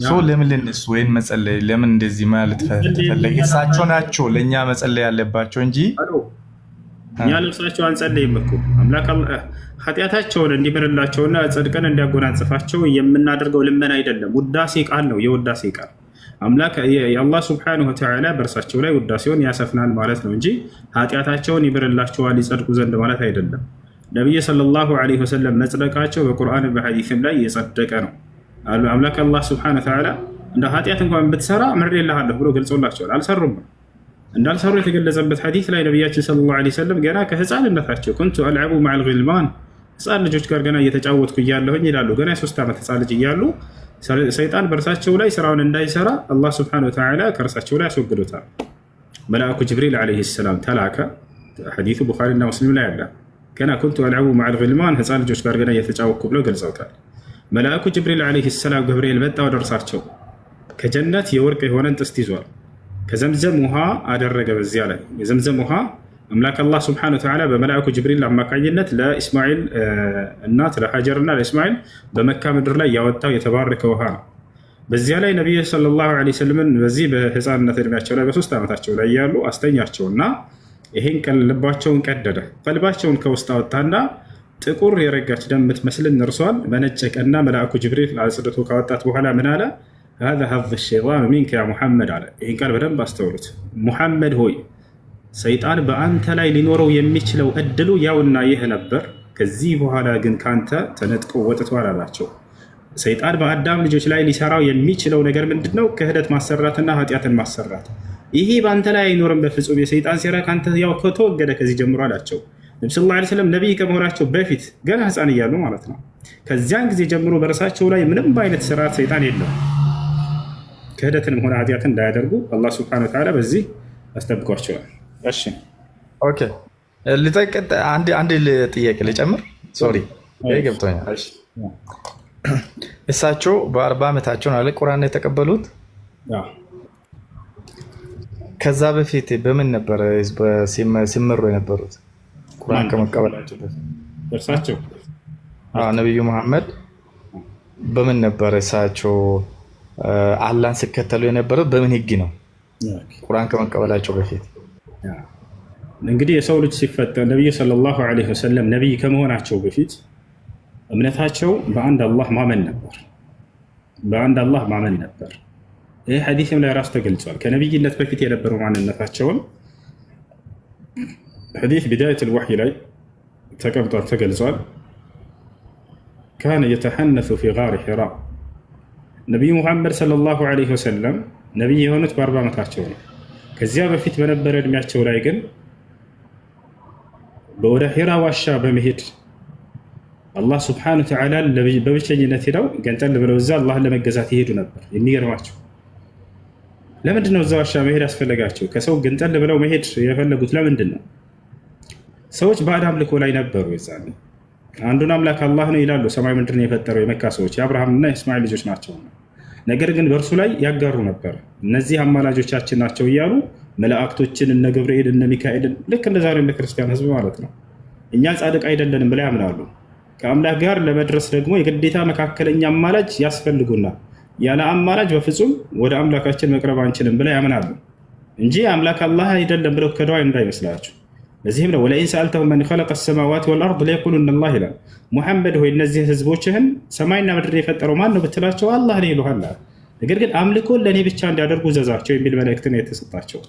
ሰው ለምን ለነሱ ወይን መጸለይ ለምን እንደዚህ ማለት ተፈለገ? እሳቸው ናቸው ለኛ መጸለይ ያለባቸው እንጂ እኛ ለእርሳቸው አንጸልይም እኮ። አምላክ ኃጢአታቸውን እንዲምርላቸውና ጽድቅን እንዲያጎናጽፋቸው የምናደርገው ልመና አይደለም፣ ውዳሴ ቃል ነው። የውዳሴ ቃል አምላክ የአላህ ሱብሓነሁ ወተዓላ በእርሳቸው ላይ ውዳሴውን ያሰፍናል ማለት ነው እንጂ ኃጢአታቸውን ይምርላቸዋል ይጸድቁ ዘንድ ማለት አይደለም። ነቢይ ሰለላሁ ዐለይሂ ወሰለም መጽደቃቸው በቁርአን በሐዲስም ላይ የጸደቀ ነው። አምላክ አላህ ሱብሓነሁ ወተዓላ እንደ ኃጢአት እንኳን ብትሰራ ምሬልሃለሁ ብሎ ገልጾላቸዋል። አልሰሩም። እንዳልሰሩ የተገለጸበት ሐዲስ ላይ ነቢያችን ሰለላሁ ዐለይሂ ወሰለም ገና ከህፃንነታቸው ኩንቱ አልዐቡ መዐል ጊልማን ህፃን ልጆች ጋር ገና እየተጫወትኩ እያለሁኝ ይላሉ። ገና የ3 ዓመት ህፃን ልጅ እያሉ ሰይጣን በእርሳቸው ላይ ስራውን እንዳይሰራ አላህ ሱብሓነሁ ወተዓላ ከእርሳቸው ላይ ያስወግዶታል። መልአኩ ጅብሪል ዐለይሂ ሰላም ተላከ። ሐዲሱ ቡኻሪና ሙስሊም ላይ አለ። ገና ኩንቱ አልዐቡ መዐል ጊልማን ህፃን ልጆች ጋር ገና እየተጫወትኩ ብለው ገልጸውታል። መልአኩ ጅብሪል ዐለይሂ ሰላም ገብርኤል መጣ ወደ እርሳቸው። ከጀነት የወርቅ የሆነን ጥስት ይዟል። ከዘምዘም ውሃ አደረገ። በዚያ ላይ የዘምዘም ውሃ አምላክ አላህ ሱብሓነሁ ወተዓላ በመልአኩ ጅብሪል አማካኝነት ለኢስማኤል እናት ለሀጀር እና ለኢስማኤል በመካ ምድር ላይ ያወጣው የተባረከ ውሃ ነው። በዚያ ላይ ነቢዩ ሰለላሁ ዐለይሂ ወሰለም በዚህ በህፃንነት እድሜያቸው ላይ በ3 ዓመታቸው ላይ ያሉ አስተኛቸውና ይሄን ልባቸውን ቀደደ። ቀልባቸውን ከውስጥ አወጣና ጥቁር የረጋች ደም የምትመስልን እርሷን በነጨቀና መልአኩ ጅብሪል አጽድቶ ካወጣት በኋላ ምን አለ? هذا حظ الشيطان منك يا محمد አለ። ይሄን ቃል በደንብ አስተውሉት። ሙሐመድ ሆይ ሰይጣን በአንተ ላይ ሊኖረው የሚችለው እድሉ ያውና ይህ ነበር። ከዚህ በኋላ ግን ካንተ ተነጥቆ ወጥቷል አላቸው። ሰይጣን በአዳም ልጆች ላይ ሊሰራው የሚችለው ነገር ምንድነው? ክህደት ማሰራትና ኃጢአትን ማሰራት። ይሄ በአንተ ላይ አይኖርም በፍጹም። የሰይጣን ሴራ ካንተ ያው ከተወገደ ከዚህ ጀምሮ አላቸው። ነብዩ ሰለላሁ ዐለይሂ ወሰለም ነብይ ከመሆናቸው በፊት ገና ህፃን እያሉ ማለት ነው። ከዚያን ጊዜ ጀምሮ በራሳቸው ላይ ምንም አይነት ስራ ሰይጣን የለም። ክህደትንም ሆነ ኃጢአትን እንዳያደርጉ አላህ ሱብሓነሁ ወተዓላ በዚህ አስጠብቋቸዋል። እሺ ኦኬ ልጠቅጥ አንድ ጥያቄ ልጨምር። ሶሪ ገብቶኛል። እሺ እሳቸው በ40 ዓመታቸው ነው አይደል ቁርአን የተቀበሉት? ከዛ በፊት በምን ነበር ሲመሩ የነበሩት ቁርአን ከመቀበላቸው በፊት? እርሳቸው ነብዩ መሐመድ በምን ነበር እሳቸው አላህን ሲከተሉ የነበረው በምን ህግ ነው? ቁርአን ከመቀበላቸው በፊት እንግዲህ የሰው ልጅ ሲፈጠር ነብዩ ሰለላሁ ዐለይሂ ወሰለም ነብይ ከመሆናቸው በፊት እምነታቸው በአንድ አላህ ማመን ነበር። በአንድ አላህ ማመን ነበር። ይህ ሐዲስም ላይ ራሱ ተገልጿል። ከነብይነት በፊት የነበረው ማንነታቸውን ሐዲስ ቢዳየቱል ወህይ ላይ ተቀምጧል፣ ተገልጿል። ካነ የተሐነሱ ፊ ጋሪ ሒራ ነቢዩ ሙሐመድ ሰለላሁ ዐለይሂ ወሰለም ነቢይ የሆኑት በ40 ዓመታቸው ነው። ከዚያ በፊት በነበረ እድሜያቸው ላይ ግን ወደ ሒራ ዋሻ በመሄድ አላህ ሱብሓነሁ ወተዓላ በብቸኝነት ሄደው ገንጠል ብለው እዛ አላህን ለመገዛት ይሄዱ ነበር። የሚገርማቸው ለምንድን ነው እዛ ዋሻ መሄድ ያስፈለጋቸው? ከሰው ግንጠል ብለው መሄድ የፈለጉት ለምንድን ነው? ሰዎች ባዕድ አምልኮ ላይ ነበሩ። የዛኔ አንዱን አምላክ አላህ ነው ይላሉ። ሰማይ ምድርን የፈጠረው የመካ ሰዎች የአብርሃምና የእስማኤል ልጆች ናቸው። ነገር ግን በእርሱ ላይ ያጋሩ ነበር። እነዚህ አማላጆቻችን ናቸው እያሉ መላእክቶችን እነ ገብርኤል እነ ሚካኤልን ልክ እንደ ዛሬ እንደ ክርስቲያን ህዝብ ማለት ነው እኛ ጻድቅ አይደለንም ብለው ያምናሉ። ከአምላክ ጋር ለመድረስ ደግሞ የግዴታ መካከለኛ አማላጅ ያስፈልጉናል። ያለ አማላጅ በፍጹም ወደ አምላካችን መቅረብ አንችልም ብለው ያምናሉ እንጂ አምላክ አላህ አይደለም ብለው ከደዋ እንዳይመስላችሁ። ለዚህም ነው ወለኢን ሰአልተሁም መን ኸለቀ ሰማዋት ወልአርድ ለየቁሉነ አላህ ይላል። ሙሐመድ ሆይ እነዚህ ህዝቦችህን ሰማይና ምድር የፈጠረው ማን ነው ብትላቸው አላህ ነው ይሉሃል። ነገር ግን አምልኮን ለእኔ ብቻ እንዲያደርጉ ዘዛቸው የሚል መልእክት ነው የተሰጣቸው።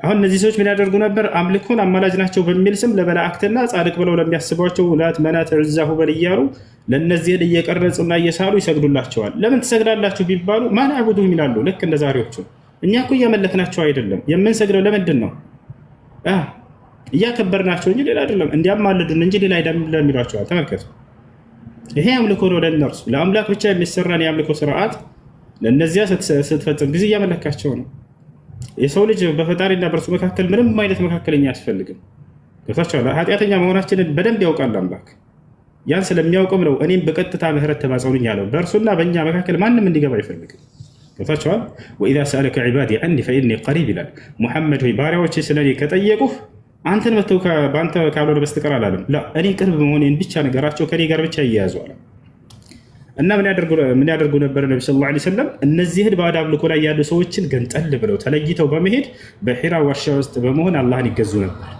አሁን እነዚህ ሰዎች ምን ያደርጉ ነበር? አምልኮን አማላጅ ናቸው በሚል ስም ለመላእክትና ጻድቅ ብለው ለሚያስቧቸው ላት፣ መናት፣ ዑዛ፣ ሁበል እያሉ ለእነዚህን እየቀረጹና እየሳሉ ይሰግዱላቸዋል። ለምን ትሰግዳላችሁ ቢባሉ ማን አዕቡዱሁም ይላሉ። ልክ እንደ ዛሬዎቹ እኛ እኮ እያመለክናቸው አይደለም የምንሰግደው። ለምንድን ነው? እያከበርናቸው እንጂ ሌላ አይደለም። እንዲያማልዱን እንጂ ሌላ አይደለም ይሏቸዋል። ተመልከቱ። ይሄ አምልኮ ነው ለእነርሱ። ለአምላክ ብቻ የሚሰራን የአምልኮ ስርዓት ለእነዚያ ስትፈጽም ጊዜ እያመለካቸው ነው። የሰው ልጅ በፈጣሪና በእርሱ መካከል ምንም አይነት መካከለኛ አያስፈልግም። ገብታችኋል? ኃጢአተኛ መሆናችንን በደንብ ያውቃል አምላክ። ያን ስለሚያውቅም ነው እኔም በቀጥታ ምህረት ተማጸኑኝ ያለው። በእርሱና በእኛ መካከል ማንም እንዲገባ አይፈልግም። ገብታችኋል? ወኢዛ ሰአለከ ዒባዲ ዐኒ ፈኢኒ ቀሪብ ይላል። ሙሐመድ ሆይ ባሪያዎች ስለኔ ከጠየቁህ አንተን መተው በአንተ ካልሆነ በስተቀር አላለም። እኔ ቅርብ መሆኔን ብቻ ነገራቸው፣ ከኔ ጋር ብቻ እያያዙ አለ እና ምን ያደርጉ ነበር? ነቢ ሰለላሁ ዐለይሂ ወሰለም እነዚህን ባዕድ አምልኮ ላይ ያሉ ሰዎችን ገንጠል ብለው ተለይተው በመሄድ በሒራ ዋሻ ውስጥ በመሆን አላህን ይገዙ ነበር።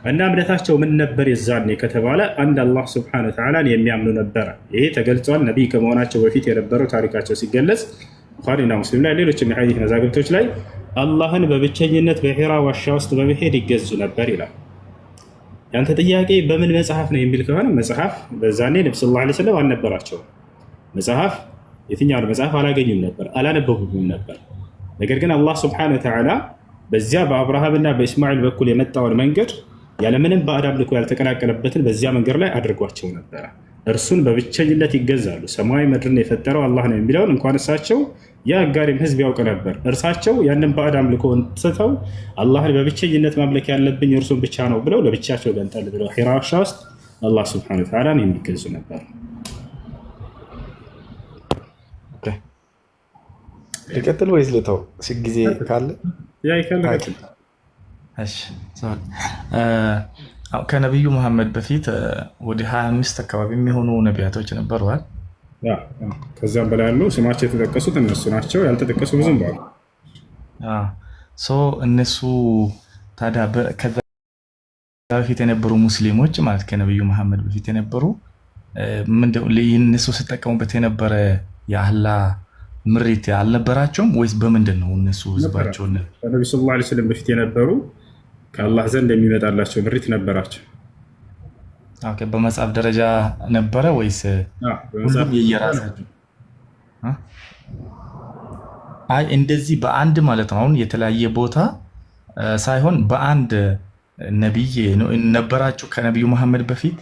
እና እምነታቸው ምን ነበር የዛኔ ከተባለ አንድ አላህ ስብሐነሁ ወተዓላን የሚያምኑ ነበረ። ይሄ ተገልጿል። ነቢይ ከመሆናቸው በፊት የነበረው ታሪካቸው ሲገለጽ ቡኻሪና ሙስሊም ላይ ሌሎችም የሐዲስ መዛግብቶች ላይ አላህን በብቸኝነት በሒራ ዋሻ ውስጥ በመሄድ ይገዙ ነበር ይላል። ያንተ ጥያቄ በምን መጽሐፍ ነው የሚል ከሆነ መጽሐፍ በዛኔ ነብዩ ሰለላሁ ዐለይሂ ወሰለም አልነበራቸውም። መጽሐፍ የትኛውን መጽሐፍ አላገኙም ነበር፣ አላነበቡም ነበር። ነገር ግን አላህ ሱብሓነሁ ወተዓላ በዚያ በአብርሃምና በእስማኤል በኩል የመጣውን መንገድ ያለምንም ባዕድ አምልኮ ያልተቀላቀለበትን በዚያ መንገድ ላይ አድርጓቸው ነበረ። እርሱን በብቸኝነት ይገዛሉ። ሰማይ ምድርን የፈጠረው አላህ ነው የሚለውን እንኳን እሳቸው የአጋሪም ህዝብ ያውቅ ነበር። እርሳቸው ያንን ባዕድ አምልኮን ትተው አላህን በብቸኝነት ማምለክ ያለብኝ እርሱን ብቻ ነው ብለው ለብቻቸው ገንጠል ብለው ሒራ ዋሻ ውስጥ አላህ ሱብሓነሁ ወተዓላን የሚገዙ ነበር። ልቀጥል ወይስ ልተው? ጊዜ ካለ ከነቢዩ መሐመድ በፊት ወደ 25 አካባቢ የሚሆኑ ነቢያቶች ነበረዋል። ከዚያም በላይ ያሉ ስማቸው የተጠቀሱት እነሱ ናቸው። ያልተጠቀሱ ብዙም ባሉ እነሱ ታዲያ ከዛ በፊት የነበሩ ሙስሊሞች ማለት ከነቢዩ መሐመድ በፊት የነበሩ እነሱ ሲጠቀሙበት የነበረ የአላህ ምሪት አልነበራቸውም ወይስ በምንድን ነው እነሱ ህዝባቸውን? ከነቢዩ ሰለላሁ ዐለይሂ ወሰለም በፊት የነበሩ ከአላህ ዘንድ የሚመጣላቸው ምሪት ነበራቸው። በመጽሐፍ ደረጃ ነበረ ወይስ ሁሉም የየራሳቸው? አይ እንደዚህ በአንድ ማለት ነው። አሁን የተለያየ ቦታ ሳይሆን በአንድ ነቢይ ነበራቸው ከነቢዩ መሐመድ በፊት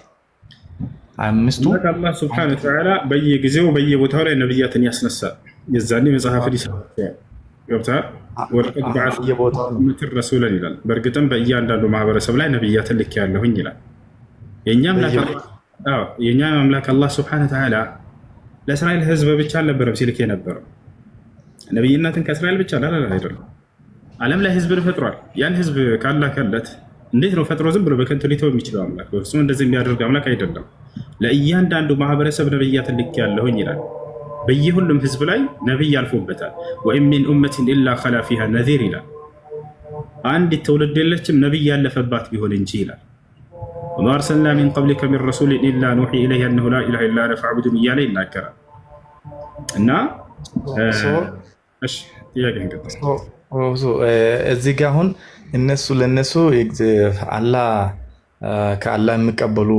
አምስቱ። አላህ ሱብሓነሁ ወተዓላ በየጊዜው በየቦታው ላይ ነቢያትን ያስነሳል። የዛኔ መጽሐፍን ይሰጣል። ወለቀድ በዐስና ረሱለን ይላል። በእርግጥም በእያንዳንዱ ማህበረሰብ ላይ ነቢያትን ልኬያለሁኝ ይላል። የእኛ አምላክ አላህ ሱብሓነሁ ወተዓላ ለእስራኤል ህዝብ ብቻ አልነበረም ሲልክ የነበረው። ነቢይነትን ከእስራኤል ብቻ አይደለም፣ ዓለም ላይ ህዝብን ፈጥሯል። ያን ህዝብ ካላከለት እንዴት ነው ፈጥሮ ዝም ብሎ በከንቱ ሊተው የሚችለው አምላክ? እሱም እንደዚህ የሚያደርግ አምላክ አይደለም። ለእያንዳንዱ ማህበረሰብ ነቢያትን ልኬያለሁኝ ይላል። በየሁሉም ህዝብ ላይ ነቢይ አልፎበታል። ወኢን ሚን ኡመቲን ኢላ ኸላ ፊሃ ነዚር ይላል። አንዲት ትውልድ የለችም ነቢይ ያለፈባት ቢሆን እንጂ ይላል። ወማ አርሰልና ሚን ቀብሊከ ሚን ረሱሊን ኢላ ኑሒ ኢለይሂ አነሁ ላ ኢላሃ ኢላ አነ ፈዕቡዱን እያለ ይናገራል። እና እዚህ ጋ አሁን ለእነሱ ከአላህ የሚቀበሉ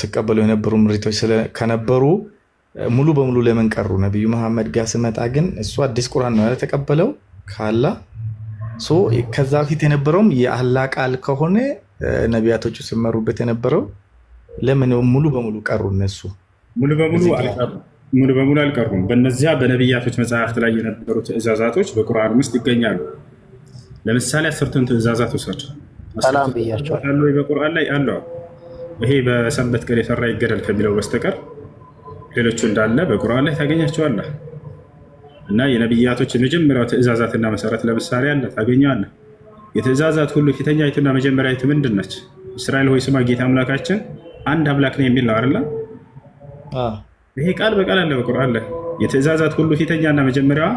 ሲቀበሉ የነበሩ ምሪቶች ከነበሩ ሙሉ በሙሉ ለምን ቀሩ? ነቢዩ መሐመድ ጋር ስመጣ ግን እሱ አዲስ ቁርአን ነው የተቀበለው ከአላህ። ከዛ በፊት የነበረውም የአላህ ቃል ከሆነ ነቢያቶቹ ሲመሩበት የነበረው ለምን ሙሉ በሙሉ ቀሩ? እነሱ ሙሉ በሙሉ አልቀሩ። ሙሉ በሙሉ አልቀሩም። በእነዚያ በነቢያቶች መጽሐፍት ላይ የነበሩ ትእዛዛቶች በቁርአን ውስጥ ይገኛሉ። ለምሳሌ 10ቱን ትእዛዛት ውሰድ። ሰላም ብያቸዋል አሉ በቁርአን ላይ አሉ። ይሄ በሰንበት ቀን የሰራ ይገደል ከሚለው በስተቀር ሌሎቹ እንዳለ በቁርአን ላይ ታገኛቸዋለህ። እና የነቢያቶች የመጀመሪያው ትእዛዛትና መሰረት ለምሳሌ አለ ታገኛለህ። የትእዛዛት ሁሉ ፊተኛይቱና መጀመሪያይቱ ምንድን ነች? እስራኤል ሆይ ስማ ጌታ አምላካችን አንድ አምላክ ነው የሚል ነው አይደል? ይሄ ቃል በቃል አለ በቁርአን ላይ። የትእዛዛት ሁሉ ፊተኛና መጀመሪያዋ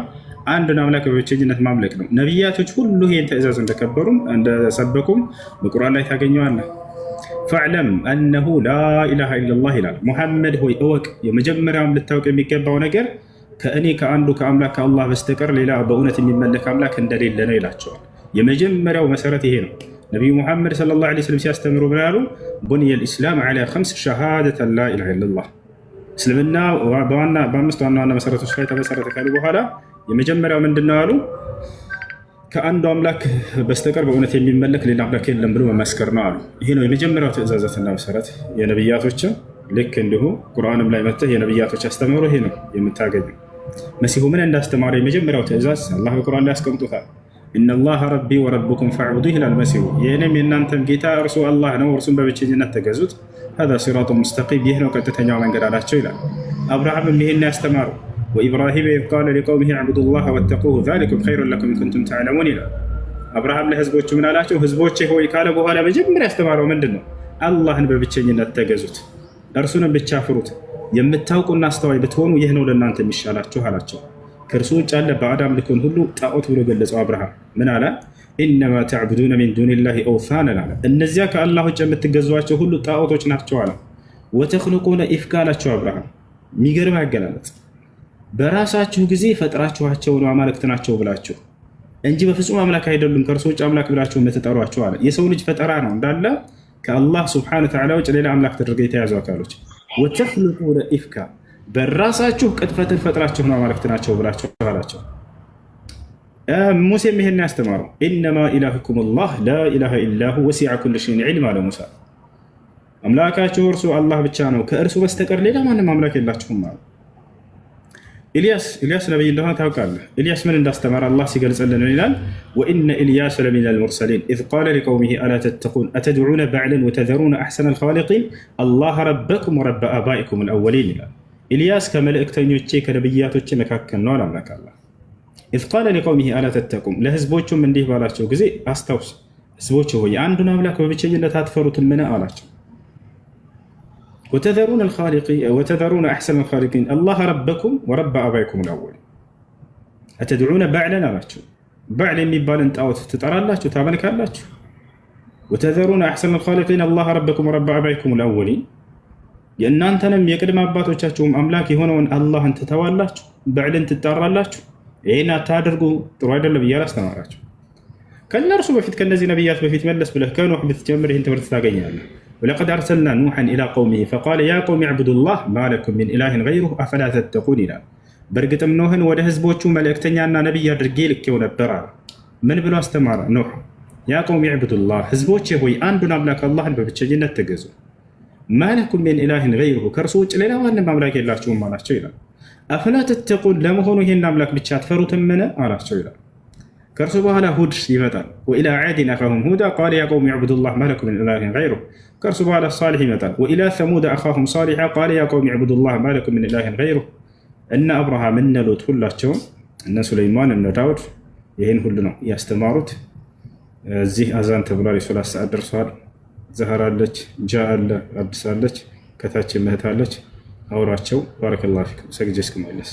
አንድን አምላክ በብቸኝነት ማምለክ ነው። ነቢያቶች ሁሉ ይህን ትእዛዝ እንደከበሩም እንደሰበኩም በቁርአን ላይ ታገኘዋለህ። ፈዕለም አነሁ ላኢላሃ ኢለላህ ይላል። ሙሐመድ ሆይ እወቅ፣ የመጀመሪያውም ልታውቅ የሚገባው ነገር ከእኔ ከአንዱ ከአምላክ ከአላህ በስተቀር ሌላ በእውነት የሚመለክ አምላክ እንደሌለ ነው ይላቸዋል። የመጀመሪያው መሰረት ይሄ ነው። ነቢዩ ሙሐመድ ሰለላሁ ዐለይሂ ወሰለም ሲያስተምሩ ምን ያሉ? ቡንየል ኢስላም ዐላ ኸምስ ሸሃደተን ላኢላሃ ኢለላህ። እስልምና በአምስት ዋና ዋና መሰረቶች ላይ ተመሰረተ ካሉ በኋላ የመጀመሪያው ምንድነው አሉ? ከአንዱ አምላክ በስተቀር በእውነት የሚመለክ ሌላ አምላክ የለም ብሎ መመስከር ነው አሉ። ይሄ ነው የመጀመሪያው ትእዛዛትና መሰረት የነቢያቶችን። ልክ እንዲሁ ቁርአንም ላይ መጥተህ የነቢያቶች አስተምሮ ይሄ ነው የምታገኘው። መሲሁ ምን እንዳስተማረ የመጀመሪያው ትእዛዝ አላህ በቁርአን ላይ ያስቀምጦታል። ኢነላህ ረቢ ወረብኩም ፈዕቡዱህ ይላል መሲሁ። የእኔም የእናንተም ጌታ እርሱ አላህ ነው፣ እርሱን በብቸኝነት ተገዙት። ሀዛ ሲራጡ ሙስተቂም፣ ይህ ነው ቀጥተኛው መንገድ አላቸው ይላል። አብርሃምም ይሄን ያስተማረው ወኢብራሂም ኢዝ ቃለ ሊቀውሚሂ ዕቡዱላህ ወተቁሁ ዛሊኩም ኸይሩን ለኩም ኢን ኩንቱም ተዕለሙን ይላል። አብርሃም ለህዝቦቹ ምን አላቸው? ህዝቦቼ ሆይ ካለ በኋላ መጀመሪያ ያስተማረው ምንድን ነው? አላህን በብቸኝነት ተገዙት፣ እርሱንም ብቻ ፍሩት። የምታውቁና አስተዋይ ብትሆኑ ይህ ነው ለእናንተ የሚሻላችሁ አላቸው። ከእርሱ ውጭ ያለ ባዕድ አምልኮን ሁሉ ጣዖት ብሎ ገለጸው። አብርሃም ምን አለ? ኢነማ ተዕቡዱነ ሚን ዱኒላሂ አውሳነን አለ። እነዚያ ከአላህ ውጭ የምትገዟቸው ሁሉ ጣዖቶች ናቸው አለ። ወተኽሉቁነ ኢፍካ አላቸው አብርሃም። የሚገርም አገላለጽ። በራሳችሁ ጊዜ ፈጥራችኋቸው ነው አማልክት ናቸው ብላችሁ እንጂ በፍጹም አምላክ አይደሉም ከእርሱ ውጭ አምላክ ብላችሁ የምትጠሯቸው አለ። የሰው ልጅ ፈጠራ ነው እንዳለ ከአላህ ስብሐነ ወተዓላ ውጭ ሌላ አምላክ ተደርገው የተያዙ አካሎች። ወተኽሉቁነ ኢፍካ በራሳችሁ ቅጥፈትን ፈጥራችሁ ነው አማልክት ናቸው ብላችሁ አላቸው። ሙሴም ይሄን ያስተማረው ኢነማ ኢላሁኩም አላህ ላኢላሃ ኢላሁ ወሲዐ ኩለ ሸይኢን ዒልማ አለ ሙሳ። አምላካችሁ እርሱ አላህ ብቻ ነው፣ ከእርሱ በስተቀር ሌላ ማንም አምላክ የላችሁም አለ። ኢልያስ ነቢይ እንደሆነ ታውቃለህ። ኢልያስ ምን እንዳስተማረ አላህ ሲገልጽልን ይላል ወኢነ ኢልያስ ለሚነል ሙርሰሊን ኢዝ ቃለ ሊቀውሚሂ አላ ተተቁን አተድዑነ በዕለን ወተዘሩነ አሕሰነል ኻሊቂን አላህ ረበኩም ወረበ አባኢኩም አልአወሊን ይላል። ኢልያስ ከመልእክተኞቼ ከነብያቶቼ መካከል ነው አላምላክ አላህ። ኢዝ ቃለ ሊቀውሚሂ አላ ተተቁን ለህዝቦቹም እንዲህ ባላቸው ጊዜ አስታውስ፣ ህዝቦች ሆይ አንዱን አምላክ በብቸኝነት አትፈሩትምን አላቸው። ወተዘሩነ አሕሰነል ኻሊቂን አላህ ረበኩም ወረበ አባኢኩም አልአወሊን አተድዑነ በዕለን አላቸው። በዕል የሚባልን ጣዖት ትጠራላችሁ ታመልካላችሁ። ወተዘሩነ አሕሰነል ኻሊቂን አላህ ረበኩም ወረበ አባኢኩም አልአወሊን የእናንተንም የቅድመ አባቶቻችሁም አምላክ የሆነውን አላህን ትተዋላችሁ፣ በዕልን ትጣራላችሁ። ይህን አታደርጉ ጥሩ አይደለም እያለ አስተማራቸው። ከእነርሱ በፊት ከእነዚህ ነቢያት በፊት መለስ ብለህ ከኖህ ብትጀምር ይህን ትምህርት ታገኛለህ። ወለቀድ አርሰልና ኑሐን ኢላ ቀውሚሂ ፈቃለ ያ ቀውሚ ዕቡዱላህ ማ ለኩም ሚን ኢላሂን ገይሩሁ አፈላ ተተቁን ይላል። በእርግጥም ኖህን ወደ ህዝቦቹ መልእክተኛና ነቢይ አድርጌ ልኬው ነበር አለ። ምን ብሎ አስተማረ ኖህ? ያ ቀውሚ ዕቡዱላህ ህዝቦቼ ሆይ አንዱን አምላክ አላህን በብቸኝነት ተገዙ። ማ ለኩም ሚን ኢላሂን ገይሩሁ ከእርሱ ውጭ ሌላ ማንም አምላክ የላችሁም አላቸው ይላል። አፈላ ተተቁን ለመሆኑ ይህን አምላክ ብቻ አትፈሩትምን አላቸው ይላል። ከእርሱ በኋላ ሁድ ይመጣል። ወኢላ ዓድን አኻሁም ሁዳ ቃለ ያ ቀውሚ ዕቡዱላህ ማ ለኩም ሚን ኢላሂን ገይሩሁ ከእርሱ በኋላ ሳሊሕ ይመጣል። ወኢላ ሰሙድ አኻሁም ሳሊሓ ቃለ ያ ቀውሚ ዕቡዱላህ ማ ለኩም ሚን ኢላሂን ገይሩሁ እነ አብርሃም እነ ሎጥ ሁላቸውም እነ ሱለይማን እነ ዳውድ ይህን ሁሉ ነው ያስተማሩት። እዚህ አዛን ተብሏል። የሶላት ሰዓት ደርሰዋል። ዘህር አለች፣ ጃ አለ፣ አዲስ አለች፣ ከታች ምህት አለች። አውራቸው። ባረከላሁ ፊኩም። ሰግጄ እስክመለስ